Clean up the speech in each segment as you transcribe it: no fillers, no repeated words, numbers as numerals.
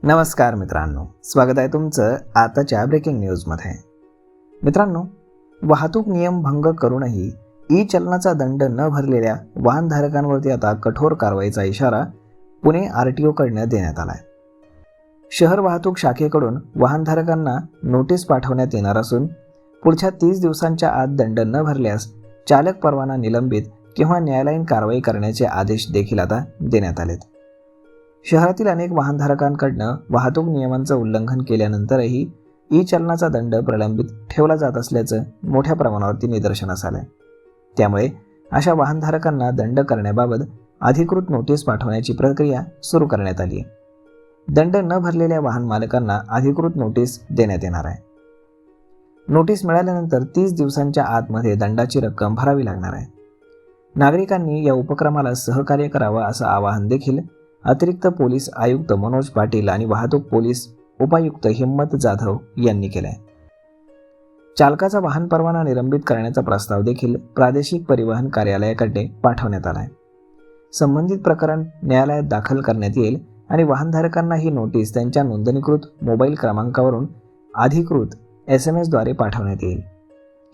नमस्कार मित्रांनो, स्वागत आहे तुमचं आताच्या ब्रेकिंग न्यूजमध्ये. मित्रांनो, वाहतूक नियम भंग करूनही ई चलनाचा दंड न भरलेल्या वाहनधारकांवरती आता कठोर कारवाईचा इशारा पुणे RTOकडनं देण्यात आला आहे. शहर वाहतूक शाखेकडून वाहनधारकांना नोटीस पाठवण्यात येणार असून पुढच्या 30 दिवसांच्या आत दंड न भरल्यास चालक परवाना निलंबित किंवा न्यायालयीन कारवाई करण्याचे आदेश देखील आता देण्यात आलेत. शहरातील अनेक वाहनधारकांकडनं वाहतूक नियमांचं उल्लंघन केल्यानंतरही ई चलनाचा दंड प्रलंबित ठेवला जात असल्याचं मोठ्या प्रमाणावरती निदर्शनास आलंय. त्यामुळे अशा वाहनधारकांना दंड करण्याबाबत अधिकृत नोटीस पाठवण्याची प्रक्रिया सुरू करण्यात आली आहे. दंड न भरलेल्या वाहन मालकांना अधिकृत नोटीस देण्यात येणार आहे. नोटीस मिळाल्यानंतर 30 दिवसांच्या आतमध्ये दंडाची रक्कम भरावी लागणार आहे. नागरिकांनी या उपक्रमाला सहकार्य करावं असं आवाहन देखील अतिरिक्त पोलीस आयुक्त मनोज पाटील आणि वाहतूक पोलीस उपायुक्त हिम्मत जाधव यांनी केलाय. चालकाचा वाहन परवाना निलंबित करण्याचा प्रस्ताव देखील प्रादेशिक परिवहन कार्यालयाकडे पाठवण्यात आलाय. संबंधित प्रकरण न्यायालयात दाखल करण्यात येईल आणि वाहनधारकांना ही नोटीस त्यांच्या नोंदणीकृत मोबाईल क्रमांकावरून अधिकृत SMS द्वारे पाठवण्यात येईल.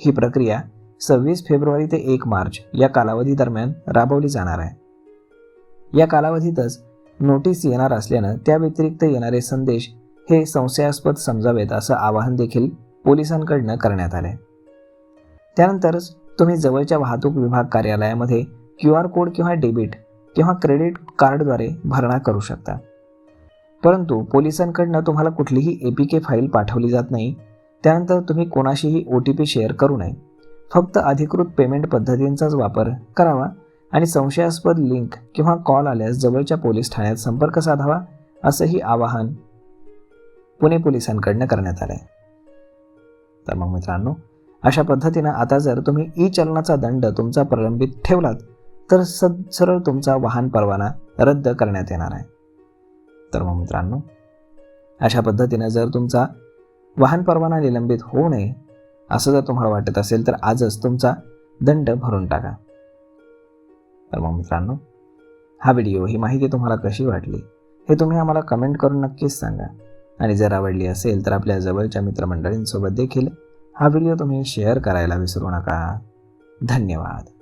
ही प्रक्रिया 26 फेब्रुवारी ते 1 मार्च या कालावधी दरम्यान राबवली जाणार आहे. या कालावधीतच नोटीस येणार असल्यानं त्या व्यतिरिक्त येणारे संदेश हे संशयास्पद समजावेत असं आवाहन देखील पोलिसांकडनं करण्यात आले. त्यानंतरच तुम्ही जवळच्या वाहतूक विभाग कार्यालयामध्ये QR कोड किंवा डेबिट किंवा क्रेडिट कार्डद्वारे भरणा करू शकता. परंतु पोलिसांकडनं तुम्हाला कुठलीही APK फाईल पाठवली जात नाही. त्यानंतर तुम्ही कोणाशीही OTP शेअर करू नये. फक्त अधिकृत पेमेंट पद्धतींचाच वापर करावा आणि संशयास्पद लिंक किंवा कॉल आल्यास जवळच्या पोलीस ठाण्यात संपर्क साधावा असंही आवाहन पुणे पोलिसांकडनं करण्यात आलंय. तर मग मित्रांनो, अशा पद्धतीनं आता जर तुम्ही ई चलनाचा दंड तुमचा प्रलंबित ठेवलात तर सरळ तुमचा वाहन परवाना रद्द करण्यात येणार आहे. तर मग मित्रांनो, अशा पद्धतीनं जर तुमचा वाहन परवाना निलंबित होऊ नये असं जर तुम्हाला वाटत असेल तर आजच तुमचा दंड भरून टाका. तर मग मित्रांनो, हा व्हिडिओ, ही माहिती तुम्हाला कशी वाटली हे तुम्ही आम्हाला कमेंट करून नक्कीच सांगा. आणि जर आवडली असेल तर आपल्या जवळच्या मित्रमंडळींसोबत देखील हा व्हिडिओ तुम्ही शेअर करायला विसरू नका. धन्यवाद.